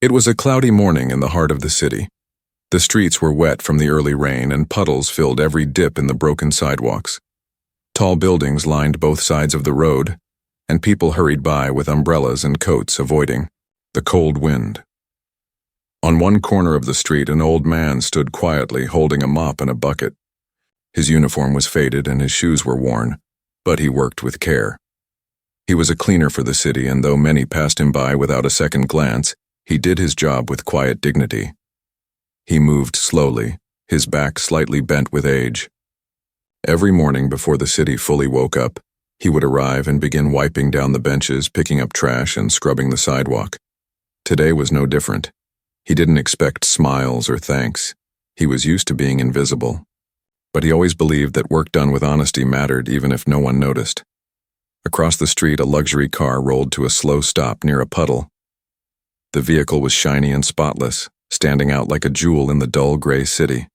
It was a cloudy morning in the heart of the city. The streets were wet from the early rain and puddles filled every dip in the broken sidewalks. Tall buildings lined both sides of the road, and people hurried by with umbrellas and coats avoiding the cold wind. On one corner of the street, an old man stood quietly holding a mop and a bucket. His uniform was faded and his shoes were worn, but he worked with care. He was a cleaner for the city, and though many passed him by without a second glance, he did his job with quiet dignity. He moved slowly, his back slightly bent with age. Every morning before the city fully woke up, he would arrive and begin wiping down the benches, picking up trash, and scrubbing the sidewalk. Today was no different. He didn't expect smiles or thanks. He was used to being invisible. But he always believed that work done with honesty mattered even if no one noticed. Across the street, a luxury car rolled to a slow stop near a puddle. The vehicle was shiny and spotless, standing out like a jewel in the dull gray city.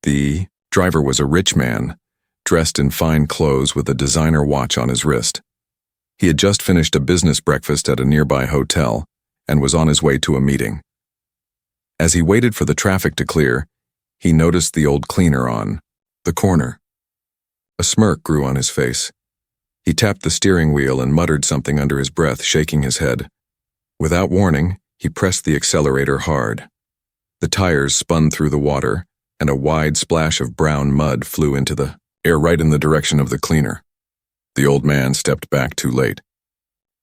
The driver was a rich man, dressed in fine clothes with a designer watch on his wrist. He had just finished a business breakfast at a nearby hotel and was on his way to a meeting. As he waited for the traffic to clear, he noticed the old cleaner on the corner. A smirk grew on his face. He tapped the steering wheel and muttered something under his breath, shaking his head. Without warning, he pressed the accelerator hard. The tires spun through the water, and a wide splash of brown mud flew into the air right in the direction of the cleaner. The old man stepped back too late.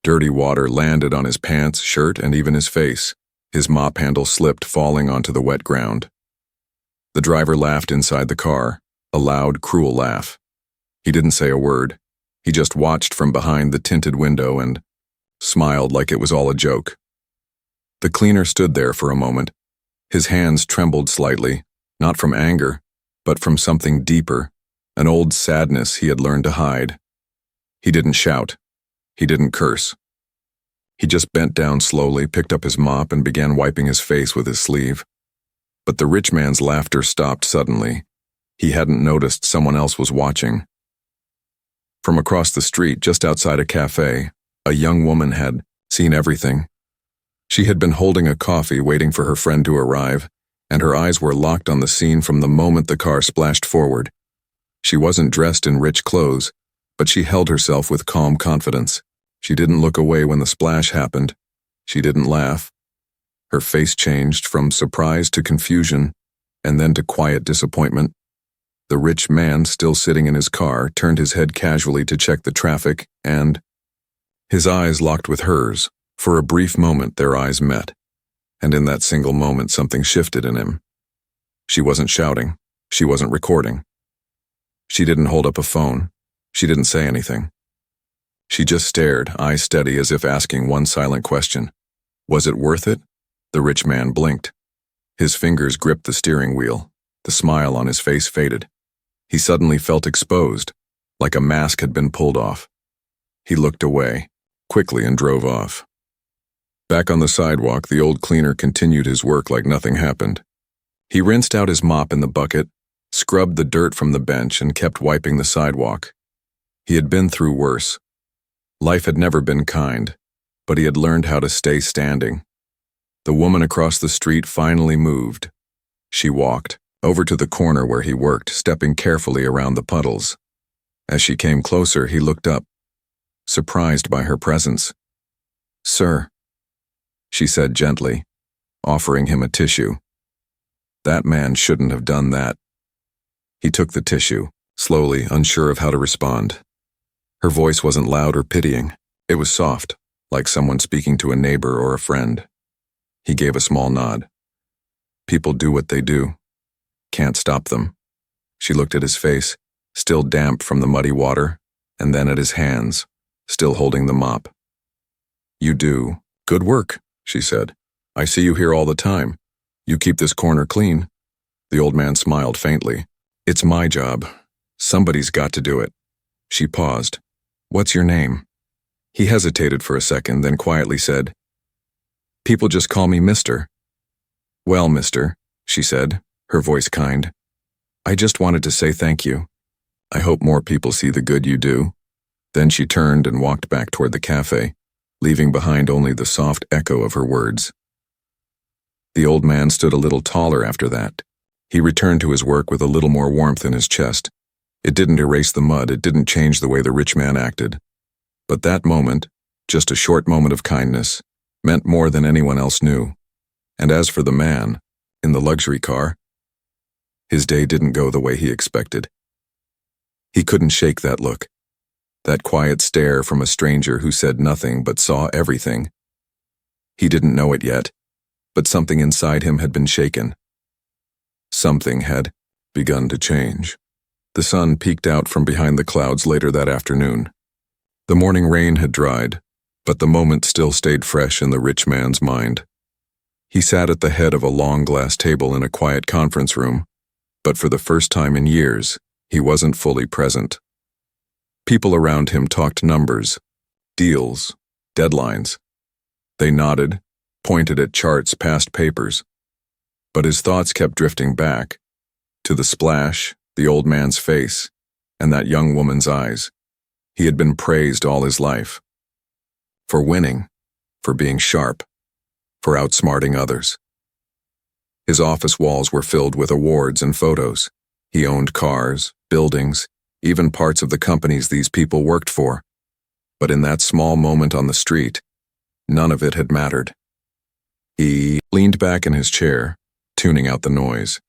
Dirty water landed on his pants, shirt, and even his face. His mop handle slipped, falling onto the wet ground. The driver laughed inside the car, a loud, cruel laugh. He didn't say a word. He just watched from behind the tinted window and smiled like it was all a joke. The cleaner stood there for a moment. His hands trembled slightly, not from anger, but from something deeper, an old sadness he had learned to hide. He didn't shout. He didn't curse. He just bent down slowly, picked up his mop, and began wiping his face with his sleeve. But the rich man's laughter stopped suddenly. He hadn't noticed someone else was watching. From across the street, just outside a cafe, a young woman had seen everything. She had been holding a coffee, waiting for her friend to arrive, and her eyes were locked on the scene from the moment the car splashed forward. She wasn't dressed in rich clothes, but she held herself with calm confidence. She didn't look away when the splash happened. She didn't laugh. Her face changed from surprise to confusion, and then to quiet disappointment. The rich man, still sitting in his car, turned his head casually to check the traffic, and his eyes locked with hers. For a brief moment, their eyes met, and in that single moment, something shifted in him. She wasn't shouting. She wasn't recording. She didn't hold up a phone. She didn't say anything. She just stared, eyes steady, as if asking one silent question. Was it worth it? The rich man blinked. His fingers gripped the steering wheel. The smile on his face faded. He suddenly felt exposed, like a mask had been pulled off. He looked away, quickly, and drove off. Back on the sidewalk, the old cleaner continued his work like nothing happened. He rinsed out his mop in the bucket, scrubbed the dirt from the bench, and kept wiping the sidewalk. He had been through worse. Life had never been kind, but he had learned how to stay standing. The woman across the street finally moved. She walked over to the corner where he worked, stepping carefully around the puddles. As she came closer, he looked up, surprised by her presence. "Sir," she said gently, offering him a tissue. That man shouldn't have done that. He took the tissue, slowly, unsure of how to respond. Her voice wasn't loud or pitying. It was soft, like someone speaking to a neighbor or a friend. He gave a small nod. People do what they do. Can't stop them. She looked at his face, still damp from the muddy water, and then at his hands, still holding the mop. "You do good work," she said. "I see you here all the time. You keep this corner clean." The old man smiled faintly. "It's my job. Somebody's got to do it." She paused. "What's your name?" He hesitated for a second, then quietly said, "People just call me Mister." "Well, Mister," she said, her voice kind, "I just wanted to say thank you. I hope more people see the good you do." Then she turned and walked back toward the cafe, leaving behind only the soft echo of her words. The old man stood a little taller after that. He returned to his work with a little more warmth in his chest. It didn't erase the mud, it didn't change the way the rich man acted. But that moment, just a short moment of kindness, meant more than anyone else knew. And as for the man, in the luxury car, his day didn't go the way he expected. He couldn't shake that look, that quiet stare from a stranger who said nothing but saw everything. He didn't know it yet, but something inside him had been shaken. Something had begun to change. The sun peeked out from behind the clouds later that afternoon. The morning rain had dried, but the moment still stayed fresh in the rich man's mind. He sat at the head of a long glass table in a quiet conference room, but for the first time in years, he wasn't fully present. People around him talked numbers, deals, deadlines. They nodded, pointed at charts past papers. But his thoughts kept drifting back, to the splash, the old man's face, and that young woman's eyes. He had been praised all his life. For winning, for being sharp, for outsmarting others. His office walls were filled with awards and photos. He owned cars, buildings, even parts of the companies these people worked for. But in that small moment on the street, none of it had mattered. He leaned back in his chair, tuning out the noise.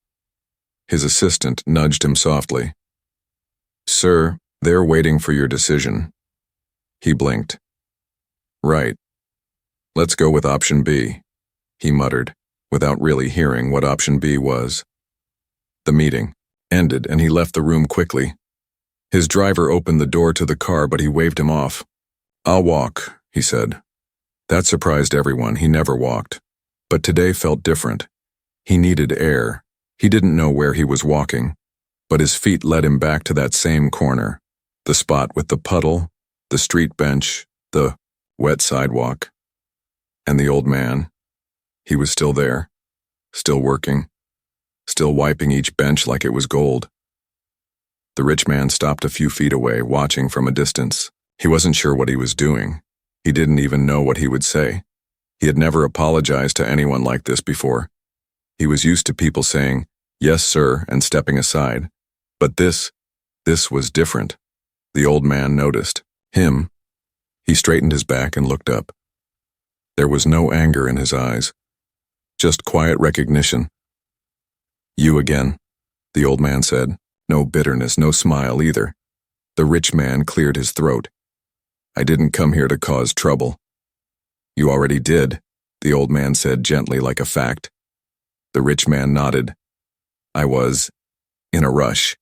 His assistant nudged him softly. "Sir, they're waiting for your decision." He blinked. "Right. Let's go with option B," he muttered, without really hearing what option B was. The meeting ended and he left the room quickly. His driver opened the door to the car, but he waved him off. "I'll walk," he said. That surprised everyone. He never walked. But today felt different. He needed air. He didn't know where he was walking, but his feet led him back to that same corner, the spot with the puddle, the street bench, the wet sidewalk. And the old man, he was still there, still working, still wiping each bench like it was gold. The rich man stopped a few feet away, watching from a distance. He wasn't sure what he was doing. He didn't even know what he would say. He had never apologized to anyone like this before. He was used to people saying, "Yes, sir," and stepping aside. But this was different. The old man noticed him. He straightened his back and looked up. There was no anger in his eyes, just quiet recognition. "You again," the old man said. No bitterness, no smile either. The rich man cleared his throat. "I didn't come here to cause trouble." "You already did," the old man said gently, like a fact. The rich man nodded. "I was in a rush."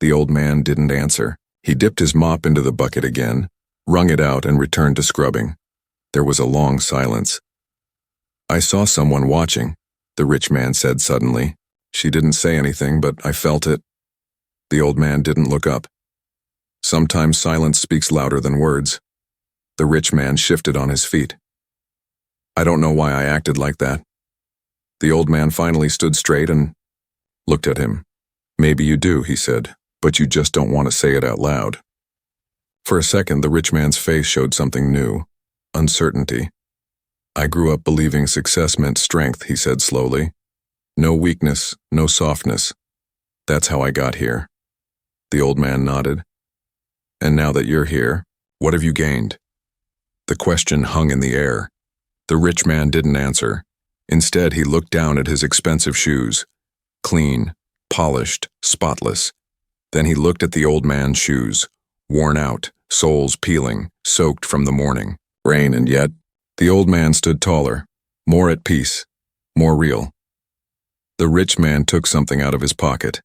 The old man didn't answer. He dipped his mop into the bucket again, wrung it out, and returned to scrubbing. There was a long silence. "I saw someone watching," the rich man said suddenly. "She didn't say anything, but I felt it." The old man didn't look up. Sometimes silence speaks louder than words. The rich man shifted on his feet. "I don't know why I acted like that." The old man finally stood straight and looked at him. "Maybe you do," he said, "but you just don't want to say it out loud." For a second, the rich man's face showed something new, uncertainty. "I grew up believing success meant strength," he said slowly. "No weakness, no softness. That's how I got here." The old man nodded. "And now that you're here, what have you gained?" The question hung in the air. The rich man didn't answer. Instead, he looked down at his expensive shoes. Clean, polished, spotless. Then he looked at the old man's shoes, worn out, soles peeling, soaked from the morning rain, and yet the old man stood taller, more at peace, more real. The rich man took something out of his pocket.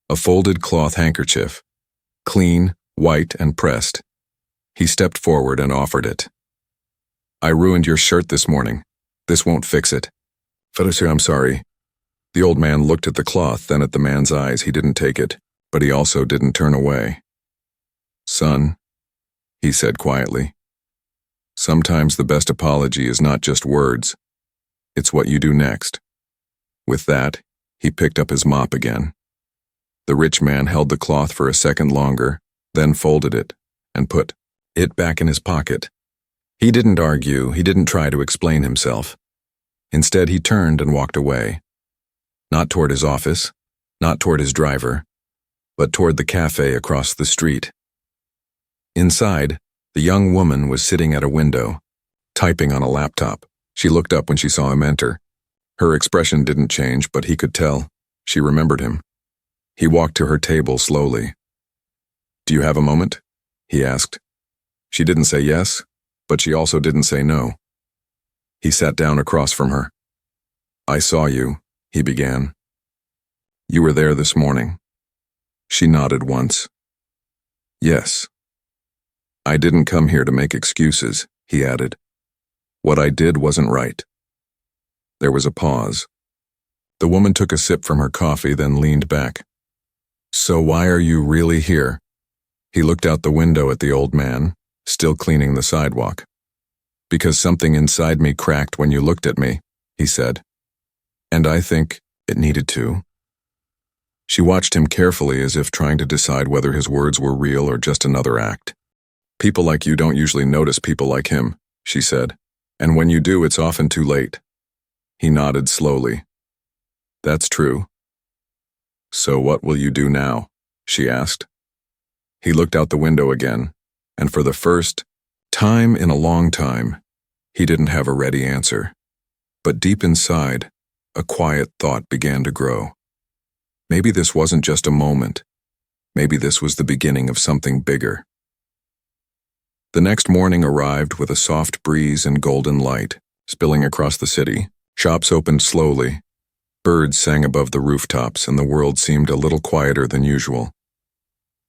A folded cloth handkerchief, clean, white, and pressed. He stepped forward and offered it. "I ruined your shirt this morning. This won't fix it." "Father, I'm sorry." The old man looked at the cloth, then at the man's eyes. He didn't take it, but he also didn't turn away. "Son," he said quietly, "sometimes the best apology is not just words. It's what you do next." With that, he picked up his mop again. The rich man held the cloth for a second longer, then folded it and put it back in his pocket. He didn't argue, he didn't try to explain himself. Instead, he turned and walked away. Not toward his office, not toward his driver, but toward the cafe across the street. Inside, the young woman was sitting at a window, typing on a laptop. She looked up when she saw him enter. Her expression didn't change, but he could tell. She remembered him. He walked to her table slowly. "Do you have a moment?" he asked. She didn't say yes, but she also didn't say no. He sat down across from her. "I saw you," he began. "You were there this morning." She nodded once. "Yes." "I didn't come here to make excuses," he added. "What I did wasn't right." There was a pause. The woman took a sip from her coffee, then leaned back. "So why are you really here?" He looked out the window at the old man, still cleaning the sidewalk. "Because something inside me cracked when you looked at me," he said. "And I think it needed to." She watched him carefully, as if trying to decide whether his words were real or just another act. "People like you don't usually notice people like him," she said. "And when you do, it's often too late." He nodded slowly. "That's true." "So what will you do now?" she asked. He looked out the window again, and for the first time in a long time, he didn't have a ready answer. But deep inside, a quiet thought began to grow. Maybe this wasn't just a moment. Maybe this was the beginning of something bigger. The next morning arrived with a soft breeze and golden light spilling across the city. Shops opened slowly. Birds sang above the rooftops, and the world seemed a little quieter than usual.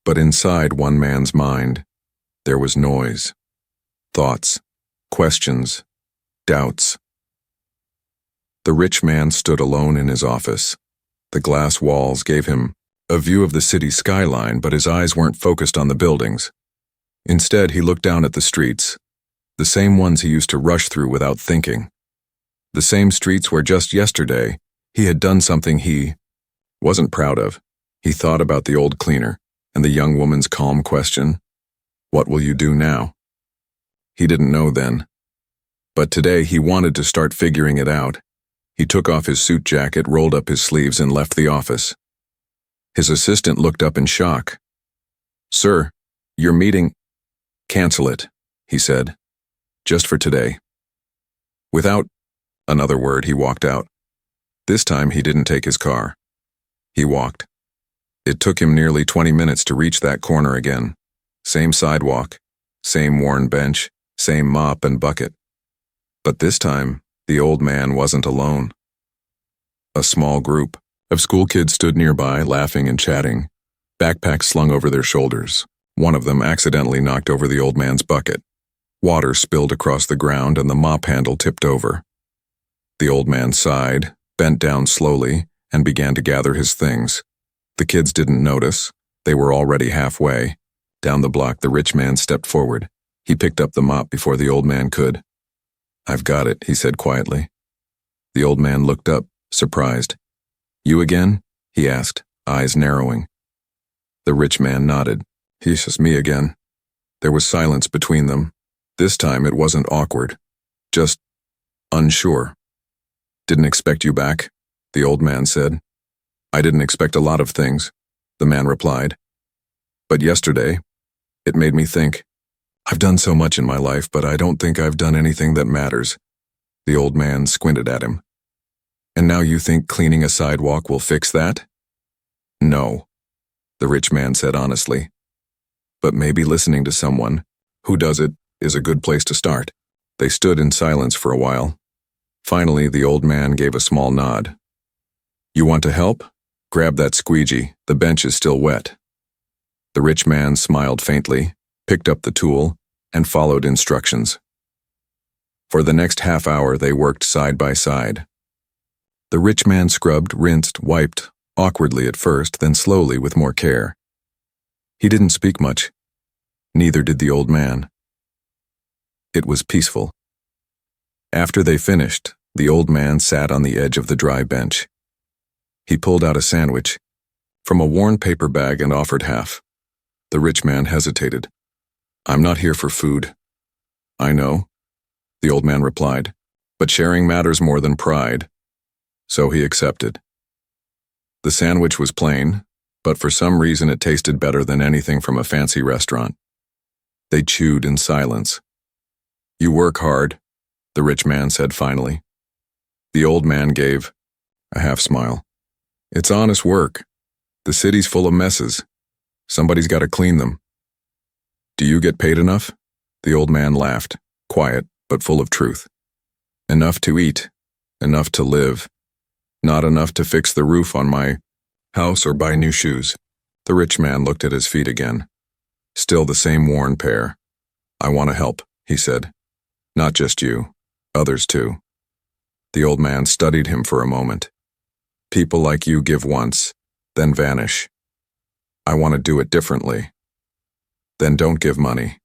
But inside one man's mind, there was noise. Thoughts, questions, doubts. The rich man stood alone in his office. The glass walls gave him a view of the city skyline, but his eyes weren't focused on the buildings. Instead, he looked down at the streets, the same ones he used to rush through without thinking. The same streets where just yesterday he had done something he wasn't proud of. He thought about the old cleaner and the young woman's calm question, "What will you do now?" He didn't know then. But today he wanted to start figuring it out. He took off his suit jacket, rolled up his sleeves, and left the office. His assistant looked up in shock. "Sir, your meeting—" "Cancel it," he said. "Just for today." Without another word, he walked out. This time he didn't take his car. He walked. It took him nearly 20 minutes to reach that corner again. Same sidewalk, same worn bench, same mop and bucket. But this time, the old man wasn't alone. A small group of school kids stood nearby, laughing and chatting, backpacks slung over their shoulders. One of them accidentally knocked over the old man's bucket. Water spilled across the ground and the mop handle tipped over. The old man sighed, bent down slowly, and began to gather his things. The kids didn't notice. They were already halfway. Down the block, the rich man stepped forward. He picked up the mop before the old man could. "I've got it," he said quietly. The old man looked up, surprised. "You again?" he asked, eyes narrowing. The rich man nodded. "It's just me again." There was silence between them. This time it wasn't awkward, just unsure. "Didn't expect you back," the old man said. "I didn't expect a lot of things," the man replied. "But yesterday, it made me think. I've done so much in my life, but I don't think I've done anything that matters." The old man squinted at him. "And now you think cleaning a sidewalk will fix that?" "No," the rich man said honestly. "But maybe listening to someone who does it is a good place to start." They stood in silence for a while. Finally, the old man gave a small nod. "You want to help? Grab that squeegee. The bench is still wet." The rich man smiled faintly, picked up the tool, and followed instructions. For the next half hour, they worked side by side. The rich man scrubbed, rinsed, wiped, awkwardly at first, then slowly with more care. He didn't speak much. Neither did the old man. It was peaceful. After they finished, the old man sat on the edge of the dry bench. He pulled out a sandwich from a worn paper bag and offered half. The rich man hesitated. "I'm not here for food." "I know," the old man replied. But sharing matters more than pride, so he accepted. The sandwich was plain, but for some reason it tasted better than anything from a fancy restaurant. They chewed in silence. "You work hard," the rich man said finally. The old man gave a half smile. "It's honest work. The city's full of messes. Somebody's got to clean them." "Do you get paid enough?" The old man laughed, quiet but full of truth. "Enough to eat, enough to live. Not enough to fix the roof on my house or buy new shoes." The rich man looked at his feet again. Still the same worn pair. "I want to help," he said. "Not just you, others too." The old man studied him for a moment. "People like you give once, then vanish. I want to do it differently." "Then don't give money,"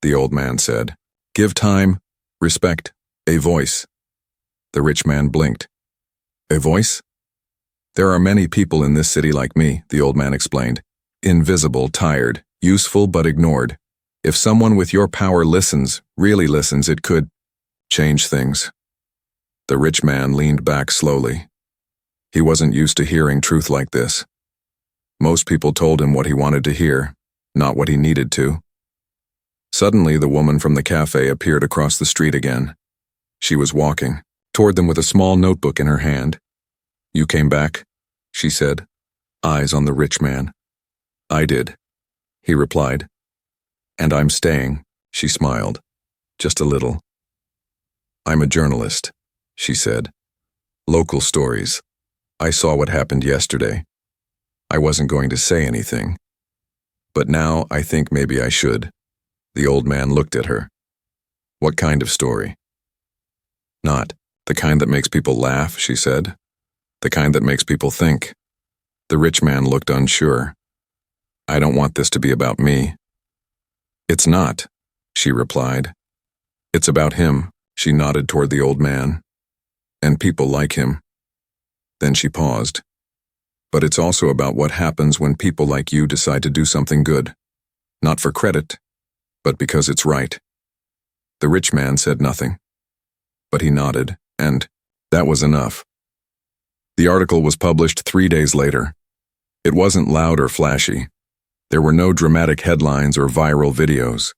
the old man said. "Give time, respect, a voice." The rich man blinked. "A voice?" "There are many people in this city like me," the old man explained. "Invisible, tired, useful but ignored. If someone with your power listens, really listens, it could change things." The rich man leaned back slowly. He wasn't used to hearing truth like this. Most people told him what he wanted to hear, not what he needed to. Suddenly, the woman from the cafe appeared across the street again. She was walking toward them with a small notebook in her hand. "You came back?" she said, eyes on the rich man. "I did," he replied. "And I'm staying," she smiled, just a little. "I'm a journalist," she said. "Local stories. I saw what happened yesterday. I wasn't going to say anything. But now I think maybe I should." The old man looked at her. "What kind of story?" "Not the kind that makes people laugh," she said. "The kind that makes people think." The rich man looked unsure. "I don't want this to be about me." "It's not," she replied. "It's about him," she nodded toward the old man. "And people like him." Then she paused. "But it's also about what happens when people like you decide to do something good. Not for credit, but because it's right." The rich man said nothing. But he nodded, and that was enough. The article was published 3 days later. It wasn't loud or flashy. There were no dramatic headlines or viral videos.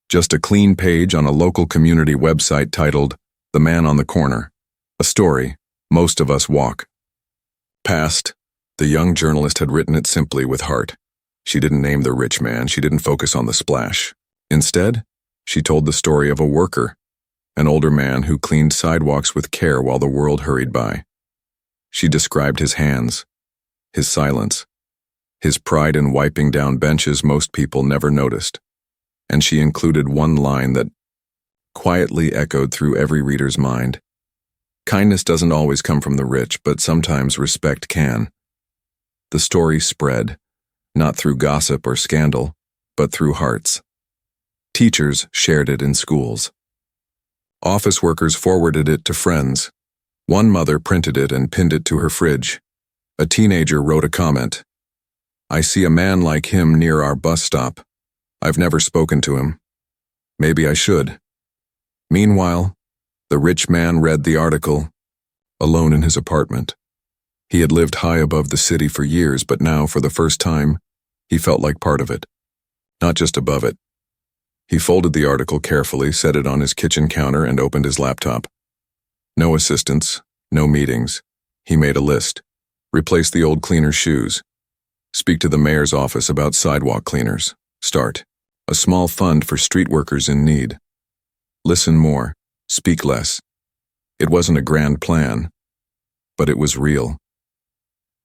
Just a clean page on a local community website titled "The Man on the Corner," a story most of us walk past. The young journalist had written it simply with heart. She didn't name the rich man, she didn't focus on the splash. Instead, she told the story of a worker, an older man who cleaned sidewalks with care while the world hurried by. She described his hands, his silence, his pride in wiping down benches most people never noticed. And she included one line that quietly echoed through every reader's mind. Kindness doesn't always come from the rich, but sometimes respect can. The story spread, not through gossip or scandal, but through hearts. Teachers shared it in schools. Office workers forwarded it to friends. One mother printed it and pinned it to her fridge. A teenager wrote a comment. "I see a man like him near our bus stop. I've never spoken to him. Maybe I should." Meanwhile, the rich man read the article, alone in his apartment. He had lived high above the city for years, but now, for the first time, he felt like part of it, not just above it. He folded the article carefully, set it on his kitchen counter, and opened his laptop. No assistants, no meetings. He made a list. Replace the old cleaner's shoes. Speak to the mayor's office about sidewalk cleaners. Start a small fund for street workers in need. Listen more, speak less. It wasn't a grand plan, but it was real.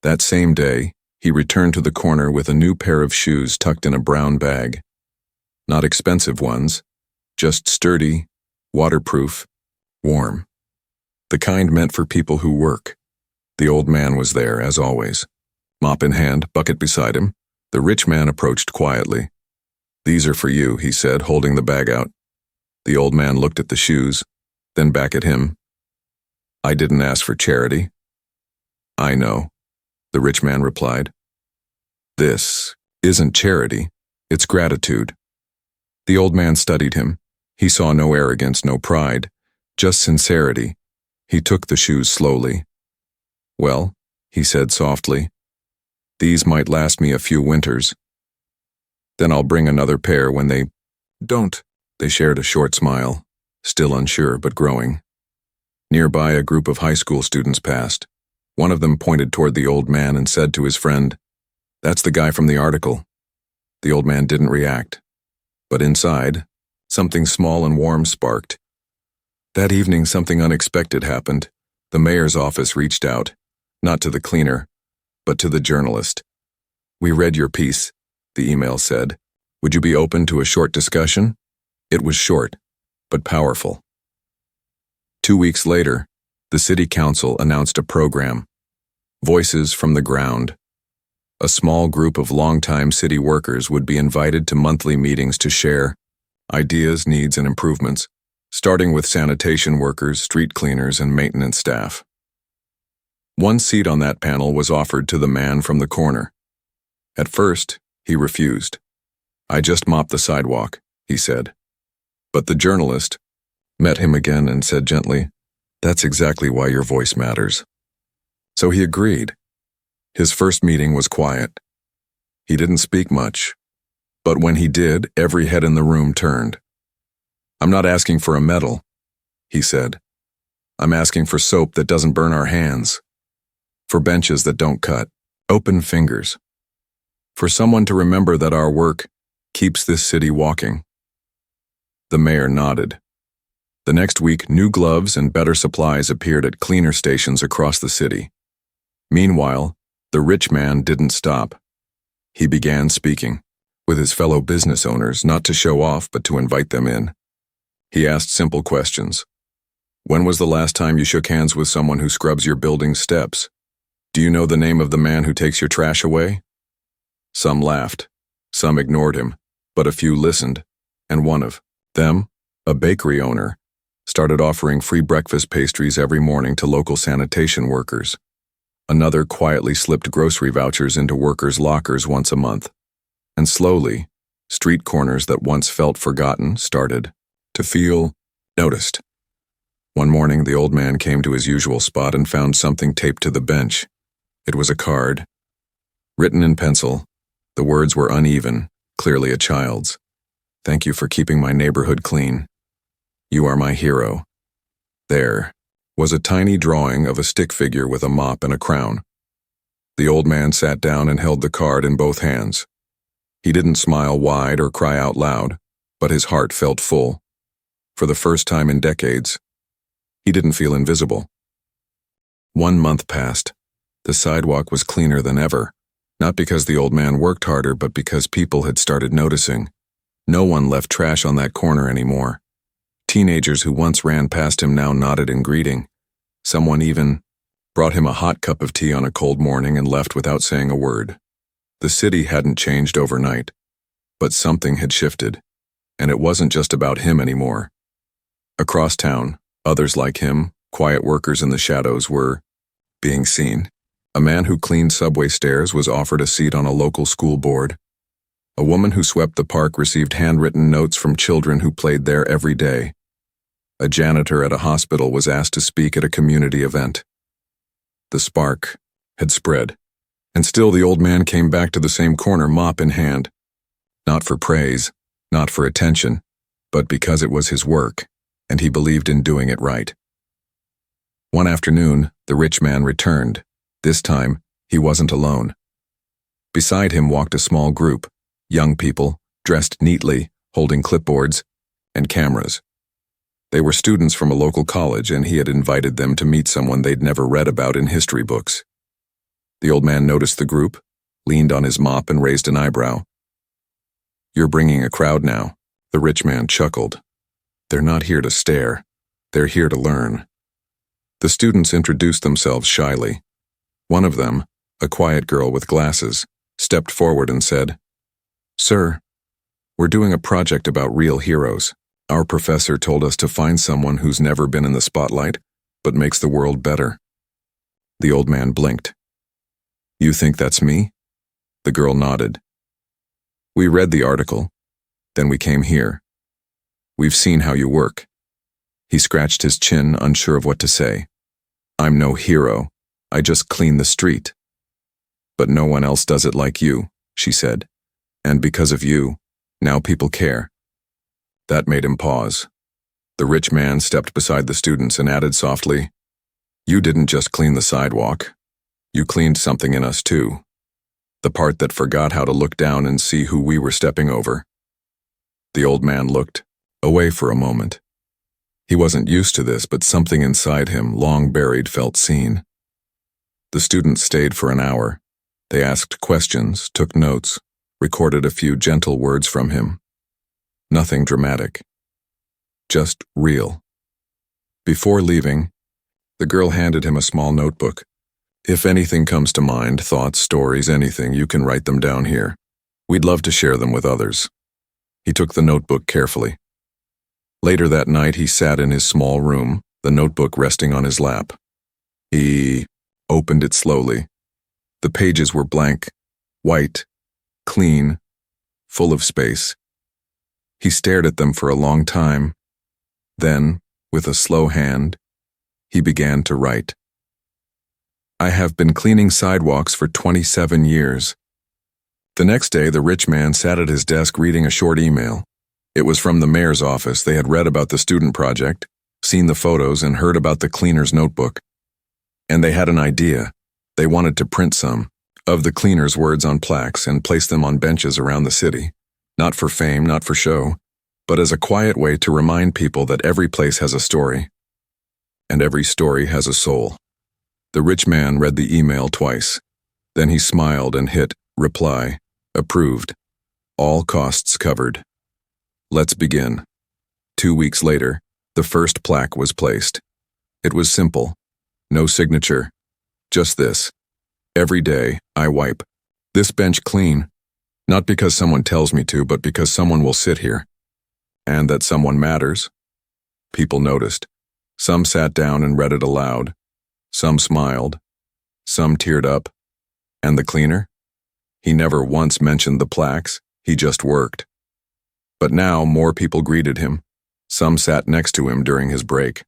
That same day, he returned to the corner with a new pair of shoes tucked in a brown bag. Not expensive ones, just sturdy, waterproof, warm. The kind meant for people who work. The old man was there, as always. Mop in hand, bucket beside him, the rich man approached quietly. "These are for you," he said, holding the bag out. The old man looked at the shoes, then back at him. "I didn't ask for charity." "I know," the rich man replied. "This isn't charity, it's gratitude." The old man studied him. He saw no arrogance, no pride, Just sincerity. He took the shoes slowly. Well, he said softly, these might last me a few winters. Then I'll bring another pair when they don't. They shared a short smile, still unsure but growing. Nearby, a group of high school students passed. One of them pointed toward the old man and said to his friend, "That's the guy from the article." The old man didn't react. But inside, something small and warm sparked. That evening, something unexpected happened. The mayor's office reached out, not to the cleaner, but to the journalist. "We read your piece," the email said. "Would you be open to a short discussion?" It was short, but powerful. 2 weeks later, the city council announced a program, Voices from the Ground. A small group of longtime city workers would be invited to monthly meetings to share ideas, needs, and improvements, starting with sanitation workers, street cleaners, and maintenance staff. One seat on that panel was offered to the man from the corner. At first, he refused. "I just mopped the sidewalk," he said. But the journalist met him again and said gently, "That's exactly why your voice matters." So he agreed. His first meeting was quiet. He didn't speak much, but when he did, every head in the room turned. "I'm not asking for a medal," he said. "I'm asking for soap that doesn't burn our hands, for benches that don't cut, open fingers, for someone to remember that our work keeps this city walking." The mayor nodded. The next week, new gloves and better supplies appeared at cleaner stations across the city. Meanwhile, the rich man didn't stop. He began speaking with his fellow business owners, not to show off, but to invite them in. He asked simple questions. "When was the last time you shook hands with someone who scrubs your building's steps? Do you know the name of the man who takes your trash away?" Some laughed, some ignored him, but a few listened, and one of them, a bakery owner, started offering free breakfast pastries every morning to local sanitation workers. Another quietly slipped grocery vouchers into workers' lockers once a month. And slowly, street corners that once felt forgotten started to feel noticed. One morning, the old man came to his usual spot and found something taped to the bench. It was a card. Written in pencil, the words were uneven, clearly a child's. "Thank you for keeping my neighborhood clean. You are my hero." There was a tiny drawing of a stick figure with a mop and a crown. The old man sat down and held the card in both hands. He didn't smile wide or cry out loud, but his heart felt full. For the first time in decades, he didn't feel invisible. 1 month passed. The sidewalk was cleaner than ever, not because the old man worked harder, but because people had started noticing. No one left trash on that corner anymore. Teenagers who once ran past him now nodded in greeting. Someone even brought him a hot cup of tea on a cold morning and left without saying a word. The city hadn't changed overnight, but something had shifted, and it wasn't just about him anymore. Across town, others like him, quiet workers in the shadows, were being seen. A man who cleaned subway stairs was offered a seat on a local school board. A woman who swept the park received handwritten notes from children who played there every day. A janitor at a hospital was asked to speak at a community event. The spark had spread, and still the old man came back to the same corner, mop in hand. Not for praise, not for attention, but because it was his work, and he believed in doing it right. One afternoon, the rich man returned. This time, he wasn't alone. Beside him walked a small group, young people, dressed neatly, holding clipboards and cameras. They were students from a local college, and he had invited them to meet someone they'd never read about in history books. The old man noticed the group, leaned on his mop, and raised an eyebrow. "You're bringing a crowd now," the rich man chuckled. "They're not here to stare. They're here to learn." The students introduced themselves shyly. One of them, a quiet girl with glasses, stepped forward and said, "Sir, we're doing a project about real heroes. Our professor told us to find someone who's never been in the spotlight, but makes the world better." The old man blinked. "You think that's me?" The girl nodded. "We read the article. Then we came here. We've seen how you work. He scratched his chin, unsure of what to say. I'm no hero. I just clean the street. But no one else does it like you, she said. And because of you, now people care. That made him pause. The rich man stepped beside the students and added softly, You didn't just clean the sidewalk. You cleaned something in us too. The part that forgot how to look down and see who we were stepping over. The old man looked away for a moment. He wasn't used to this, but something inside him, long buried, felt seen. The students stayed for an hour. They asked questions, took notes, recorded a few gentle words from him. Nothing dramatic. Just real. Before leaving, the girl handed him a small notebook. If anything comes to mind, thoughts, stories, anything, you can write them down here. We'd love to share them with others. He took the notebook carefully. Later that night, he sat in his small room, the notebook resting on his lap. He opened it slowly. The pages were blank, white, clean, full of space. He stared at them for a long time. Then, with a slow hand, he began to write. I have been cleaning sidewalks for 27 years. The next day, the rich man sat at his desk reading a short email. It was from the mayor's office. They had read about the student project, seen the photos, and heard about the cleaner's notebook. And they had an idea. They wanted to print some of the cleaner's words on plaques and place them on benches around the city. Not for fame, not for show, but as a quiet way to remind people that every place has a story. And every story has a soul. The rich man read the email twice. Then he smiled and hit reply. Approved. All costs covered. Let's begin. 2 weeks later, the first plaque was placed. It was simple. No signature. Just this. Every day, I wipe this bench clean. Not because someone tells me to, but because someone will sit here. And that someone matters. People noticed. Some sat down and read it aloud. Some smiled. Some teared up. And the cleaner? He never once mentioned the plaques. He just worked. But now more people greeted him. Some sat next to him during his break.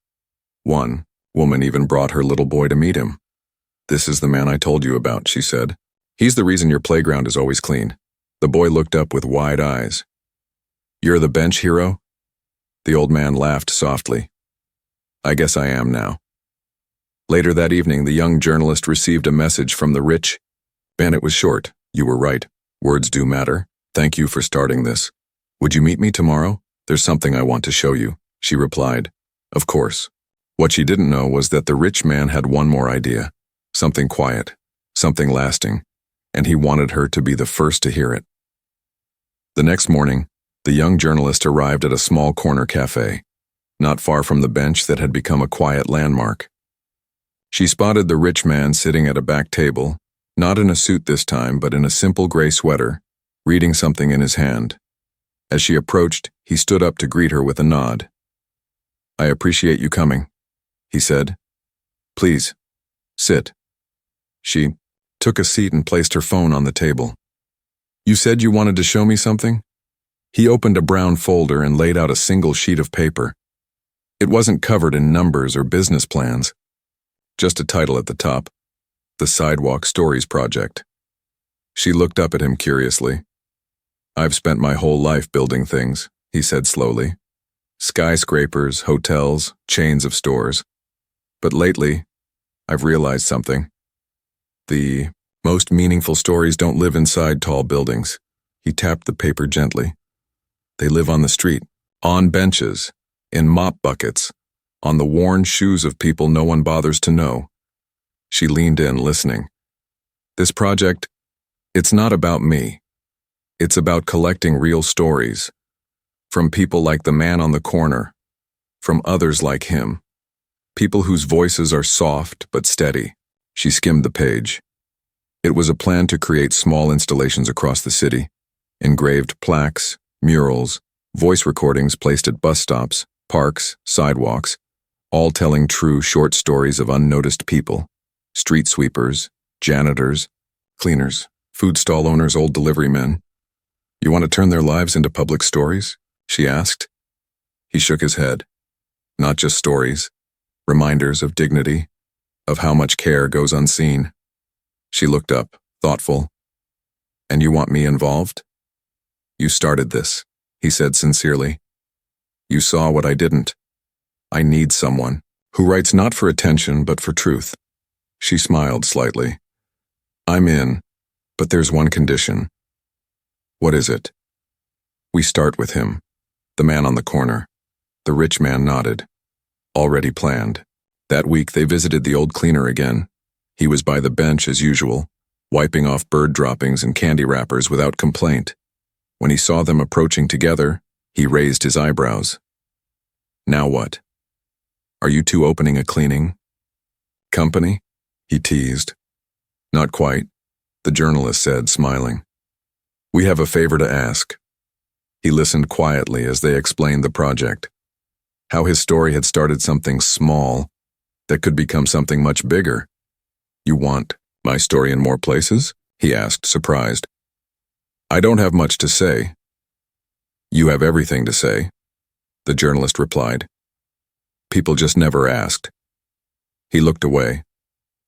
One woman even brought her little boy to meet him. This is the man I told you about, she said. He's the reason your playground is always clean. The boy looked up with wide eyes. You're the bench hero? The old man laughed softly. I guess I am now. Later that evening, the young journalist received a message from the rich. And it was short. You were right. Words do matter. Thank you for starting this. Would you meet me tomorrow? There's something I want to show you, she replied. Of course. What she didn't know was that the rich man had one more idea. Something quiet, something lasting, and he wanted her to be the first to hear it. The next morning, the young journalist arrived at a small corner cafe, not far from the bench that had become a quiet landmark. She spotted the rich man sitting at a back table, not in a suit this time, but in a simple gray sweater, reading something in his hand. As she approached, he stood up to greet her with a nod. I appreciate you coming, he said. Please, sit. She took a seat and placed her phone on the table. You said you wanted to show me something? He opened a brown folder and laid out a single sheet of paper. It wasn't covered in numbers or business plans, just a title at the top. The Sidewalk Stories Project. She looked up at him curiously. I've spent my whole life building things, he said slowly. Skyscrapers, hotels, chains of stores. But lately, I've realized something. The most meaningful stories don't live inside tall buildings. He tapped the paper gently. They live on the street, on benches, in mop buckets, on the worn shoes of people no one bothers to know. She leaned in, listening. This project, it's not about me. It's about collecting real stories. From people like the man on the corner. From others like him. People whose voices are soft but steady. She skimmed the page. It was a plan to create small installations across the city. Engraved plaques, murals, voice recordings placed at bus stops, parks, sidewalks, all telling true short stories of unnoticed people. Street sweepers, janitors, cleaners, food stall owners, old delivery men. You want to turn their lives into public stories? She asked. He shook his head. not just stories, reminders of dignity, of how much care goes unseen. She looked up, thoughtful. And you want me involved? You started this, he said sincerely. You saw what I didn't. I need someone who writes not for attention but for truth. She smiled slightly. I'm in, but there's one condition. What is it? We start with him, the man on the corner. The rich man nodded. Already planned. That week they visited the old cleaner again. He was by the bench as usual, wiping off bird droppings and candy wrappers without complaint. When he saw them approaching together, he raised his eyebrows. Now what? Are you two opening a cleaning company? He teased. Not quite, the journalist said, smiling. We have a favor to ask. He listened quietly as they explained the project. How his story had started something small that could become something much bigger. You want my story in more places? He asked, surprised. I don't have much to say. You have everything to say, the journalist replied. People just never asked. He looked away,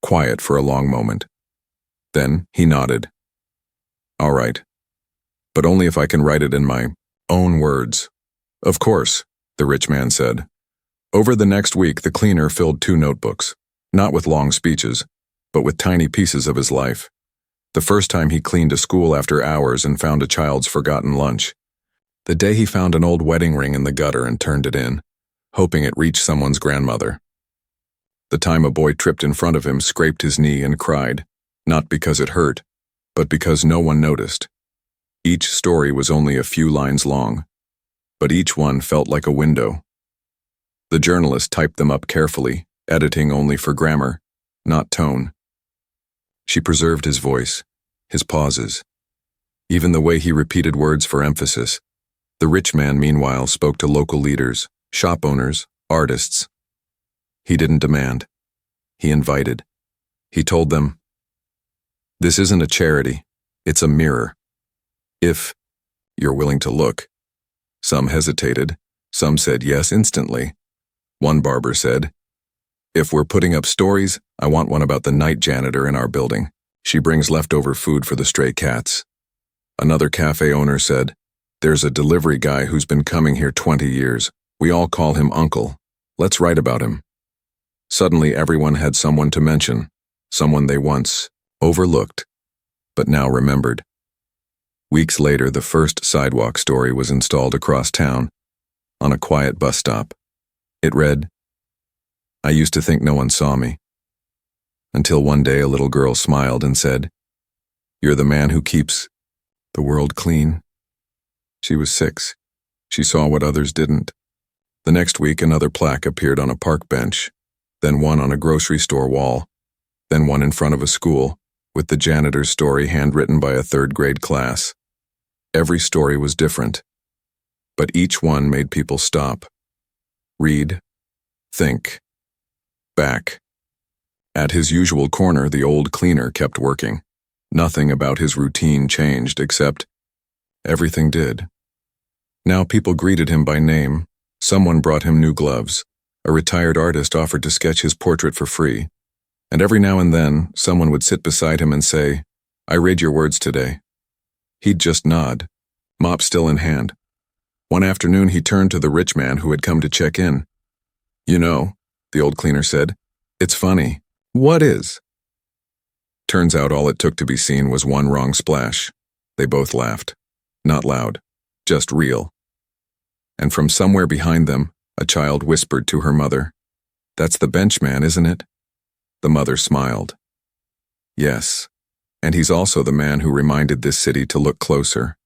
quiet for a long moment. Then he nodded. All right, but only if I can write it in my own words. Of course, the rich man said. Over the next week, the cleaner filled 2 notebooks, not with long speeches, but with tiny pieces of his life. The first time he cleaned a school after hours and found a child's forgotten lunch. The day he found an old wedding ring in the gutter and turned it in, hoping it reached someone's grandmother. The time a boy tripped in front of him, scraped his knee and cried, not because it hurt, but because no one noticed. Each story was only a few lines long, but each one felt like a window. The journalist typed them up carefully, editing only for grammar, not tone. She preserved his voice, his pauses, even the way he repeated words for emphasis. The rich man, meanwhile, spoke to local leaders, shop owners, artists. He didn't demand. He invited. He told them, this isn't a charity, it's a mirror. If you're willing to look. Some hesitated, some said yes instantly. One barber said, if we're putting up stories, I want one about the night janitor in our building. She brings leftover food for the stray cats. Another cafe owner said, there's a delivery guy who's been coming here 20 years. We all call him Uncle. Let's write about him. Suddenly everyone had someone to mention, someone they once overlooked, but now remembered. Weeks later, the first sidewalk story was installed across town, on a quiet bus stop. It read, I used to think no one saw me. Until one day a little girl smiled and said, you're the man who keeps the world clean. She was 6. She saw what others didn't. The next week, another plaque appeared on a park bench, then one on a grocery store wall, then one in front of a school, with the janitor's story handwritten by a 3rd-grade class. Every story was different, but each one made people stop, read, think, back. At his usual corner, the old cleaner kept working. Nothing about his routine changed, except everything did. Now people greeted him by name. Someone brought him new gloves. A retired artist offered to sketch his portrait for free. And every now and then, someone would sit beside him and say, I read your words today. He'd just nod, mop still in hand. One afternoon he turned to the rich man who had come to check in. You know, the old cleaner said, it's funny. What is? Turns out all it took to be seen was one wrong splash. They both laughed. Not loud, just real. And from somewhere behind them, a child whispered to her mother, That's the benchman, isn't it? The mother smiled. Yes, and he's also the man who reminded this city to look closer.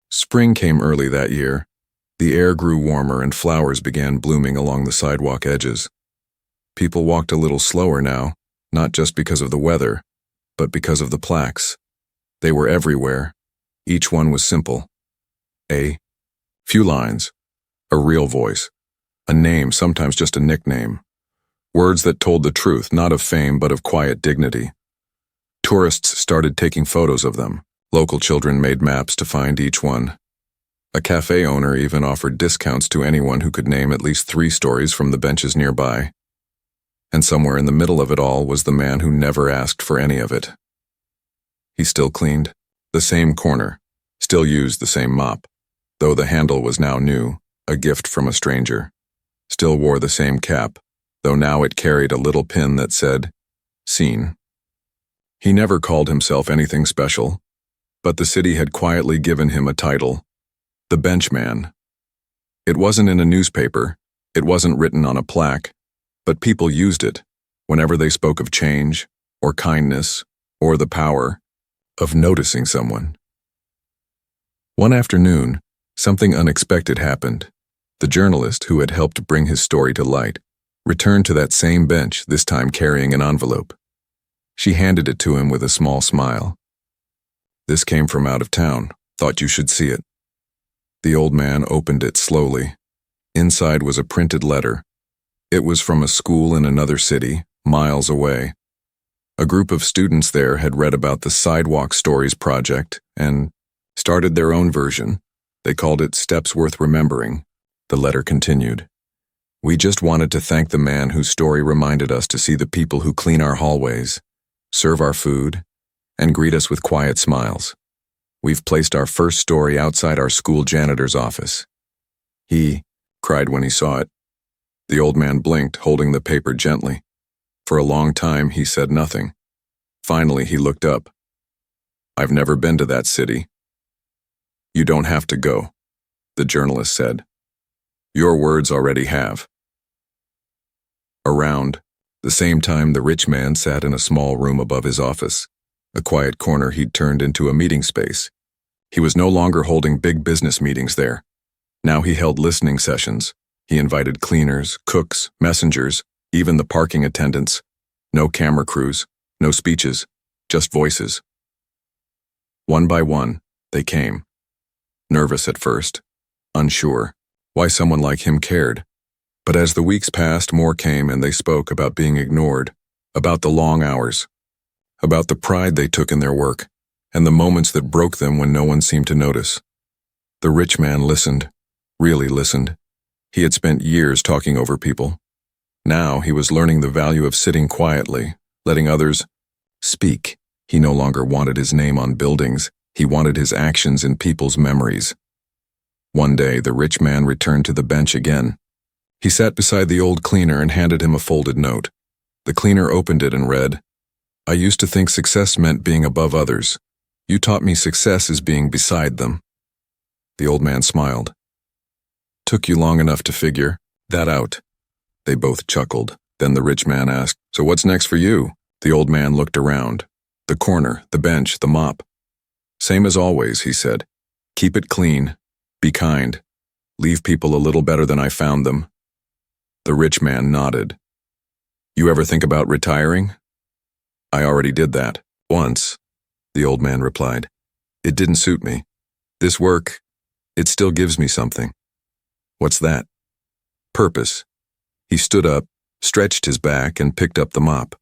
Spring came early that year. The air grew warmer and flowers began blooming along the sidewalk edges. People walked a little slower now, not just because of the weather, but because of the plaques. They were everywhere. Each one was simple. A few lines, a real voice, a name, sometimes just a nickname. Words that told the truth, not of fame, but of quiet dignity. Tourists started taking photos of them. Local children made maps to find each one. A cafe owner even offered discounts to anyone who could name at least 3 stories from the benches nearby. And somewhere in the middle of it all was the man who never asked for any of it. He still cleaned the same corner, still used the same mop, though the handle was now new, a gift from a stranger. Still wore the same cap, though now it carried a little pin that said, "Seen." He never called himself anything special, but the city had quietly given him a title, the Benchman. It wasn't in a newspaper, it wasn't written on a plaque, but people used it whenever they spoke of change, or kindness, or the power of noticing someone. One afternoon, something unexpected happened. The journalist who had helped bring his story to light returned to that same bench, this time carrying an envelope. She handed it to him with a small smile. "This came from out of town. Thought you should see it." The old man opened it slowly. Inside was a printed letter. It was from a school in another city, miles away. A group of students there had read about the Sidewalk Stories project and started their own version. They called it Steps Worth Remembering. The letter continued. "We just wanted to thank the man whose story reminded us to see the people who clean our hallways, serve our food, and greet us with quiet smiles. We've placed our first story outside our school janitor's office." He cried when he saw it. The old man blinked, holding the paper gently. For a long time, he said nothing. Finally, he looked up. "I've never been to that city." "You don't have to go," the journalist said. "Your words already have." Around the same time, the rich man sat in a small room above his office, a quiet corner he'd turned into a meeting space. He was no longer holding big business meetings there. Now he held listening sessions. He invited cleaners, cooks, messengers, even the parking attendants. No camera crews, no speeches, just voices. One by one, they came. Nervous at first, unsure why someone like him cared. But as the weeks passed, more came, and they spoke about being ignored, about the long hours, about the pride they took in their work, and the moments that broke them when no one seemed to notice. The rich man listened, really listened. He had spent years talking over people. Now he was learning the value of sitting quietly, letting others speak. He no longer wanted his name on buildings. He wanted his actions in people's memories. One day, the rich man returned to the bench again. He sat beside the old cleaner and handed him a folded note. The cleaner opened it and read, "I used to think success meant being above others. You taught me success is being beside them." The old man smiled. "Took you long enough to figure that out." They both chuckled. Then the rich man asked, "So what's next for you?" The old man looked around. The corner, the bench, the mop. "Same as always," he said. "Keep it clean. Be kind. Leave people a little better than I found them." The rich man nodded. "You ever think about retiring?" "I already did that. Once," the old man replied. "It didn't suit me. This work, it still gives me something." "What's that?" "Purpose." He stood up, stretched his back, and picked up the mop.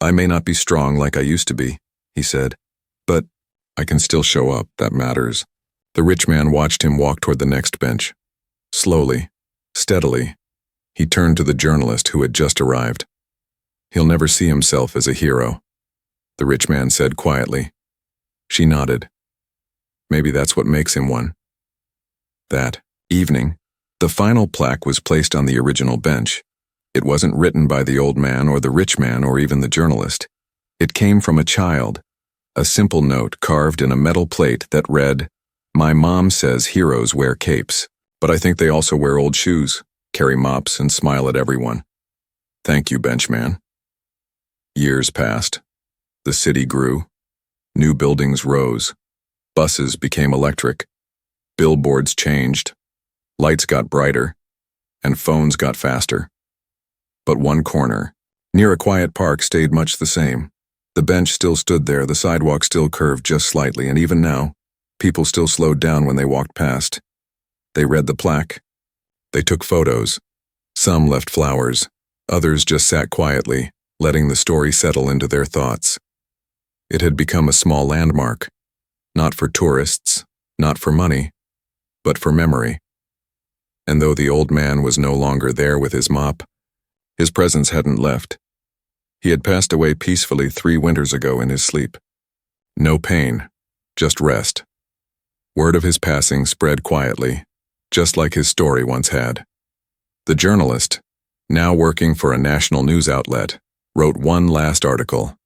"I may not be strong like I used to be," he said, "but I can still show up. That matters." The rich man watched him walk toward the next bench. Slowly, steadily, he turned to the journalist who had just arrived. "He'll never see himself as a hero," the rich man said quietly. She nodded. "Maybe that's what makes him one." That evening, the final plaque was placed on the original bench. It wasn't written by the old man or the rich man or even the journalist. It came from a child, a simple note carved in a metal plate that read, "My mom says heroes wear capes, but I think they also wear old shoes, carry mops, and smile at everyone. Thank you, Benchman." Years passed. The city grew. New buildings rose. Buses became electric. Billboards changed. Lights got brighter, and phones got faster. But one corner, near a quiet park, stayed much the same. The bench still stood there, the sidewalk still curved just slightly, and even now, people still slowed down when they walked past. They read the plaque. They took photos. Some left flowers. Others just sat quietly, letting the story settle into their thoughts. It had become a small landmark, not for tourists, not for money, but for memory. And though the old man was no longer there with his mop, his presence hadn't left. He had passed away peacefully 3 winters ago in his sleep. No pain, just rest. Word of his passing spread quietly, just like his story once had. The journalist, now working for a national news outlet, wrote one last article.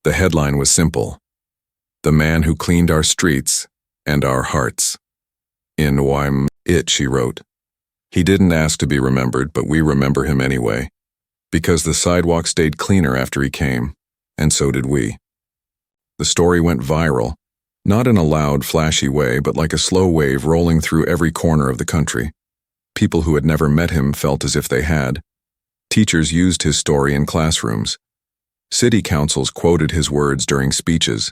The headline was simple: "The man who cleaned our streets and our hearts." In Why'm It, she wrote. He didn't ask to be remembered, but we remember him anyway, because the sidewalk stayed cleaner after he came, and so did we. The story went viral, not in a loud, flashy way, but like a slow wave rolling through every corner of the country. People who had never met him felt as if they had. Teachers used his story in classrooms. City councils quoted his words during speeches.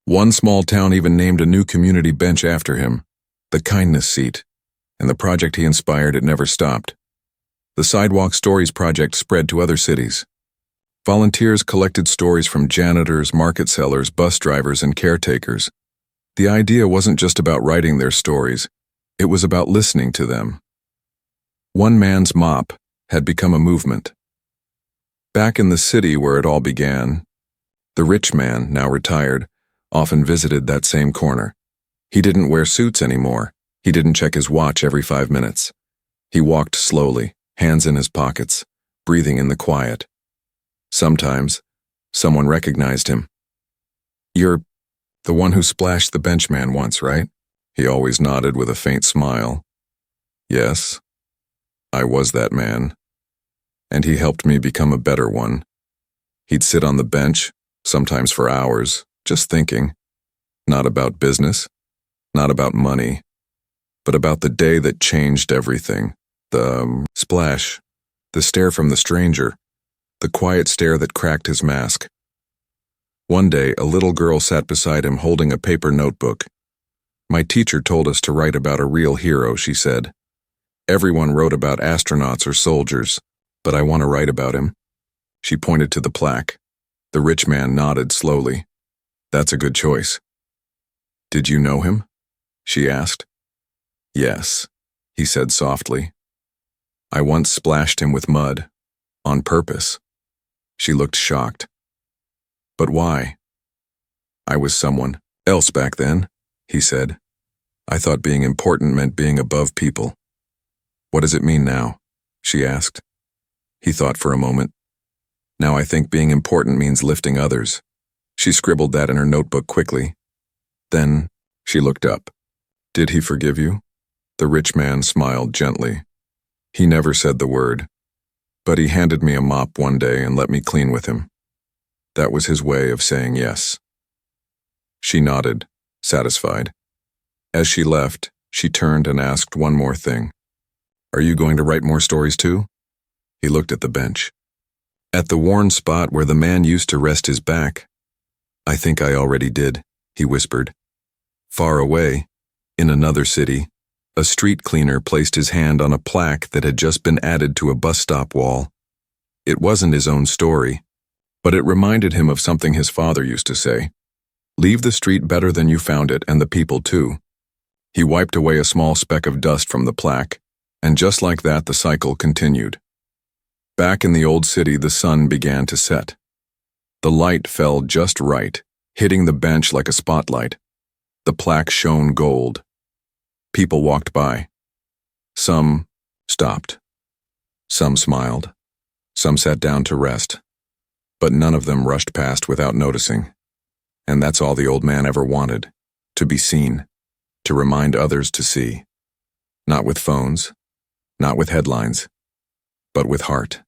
One small town even named a new community bench after him, the Kindness Seat, and the project he inspired had never stopped. The Sidewalk Stories project spread to other cities. Volunteers collected stories from janitors, market sellers, bus drivers, and caretakers. The idea wasn't just about writing their stories, it was about listening to them. One man's mop had become a movement. Back in the city where it all began, the rich man, now retired, often visited that same corner. He didn't wear suits anymore. He didn't check his watch every 5 minutes. He walked slowly, hands in his pockets, breathing in the quiet. Sometimes, someone recognized him. "You're the one who splashed the benchman once, right?" He always nodded with a faint smile. "Yes, I was that man. And he helped me become a better one." He'd sit on the bench, sometimes for hours, just thinking. Not about business, not about money, but about the day that changed everything. The splash, the stare from the stranger, the quiet stare that cracked his mask. One day, a little girl sat beside him holding a paper notebook. "My teacher told us to write about a real hero," she said. "Everyone wrote about astronauts or soldiers, but I want to write about him." She pointed to the plaque. The rich man nodded slowly. "That's a good choice." "Did you know him?" she asked. "Yes," he said softly. "I once splashed him with mud, on purpose." She looked shocked. "But why?" "I was someone else back then," he said. "I thought being important meant being above people." "What does it mean now?" she asked. He thought for a moment. "Now I think being important means lifting others." She scribbled that in her notebook quickly. Then she looked up. "Did he forgive you?" The rich man smiled gently. "He never said the word, but he handed me a mop one day and let me clean with him. That was his way of saying yes." She nodded, satisfied. As she left, she turned and asked one more thing. "Are you going to write more stories too?" He looked at the bench. "At the worn spot where the man used to rest his back." "I think I already did," he whispered. Far away, in another city, a street cleaner placed his hand on a plaque that had just been added to a bus stop wall. It wasn't his own story, but it reminded him of something his father used to say: "Leave the street better than you found it, and the people too." He wiped away a small speck of dust from the plaque, and just like that the cycle continued. Back in the old city, the sun began to set. The light fell just right, hitting the bench like a spotlight. The plaque shone gold. People walked by. Some stopped. Some smiled. Some sat down to rest. But none of them rushed past without noticing. And that's all the old man ever wanted: to be seen, to remind others to see. Not with phones, not with headlines, but with heart.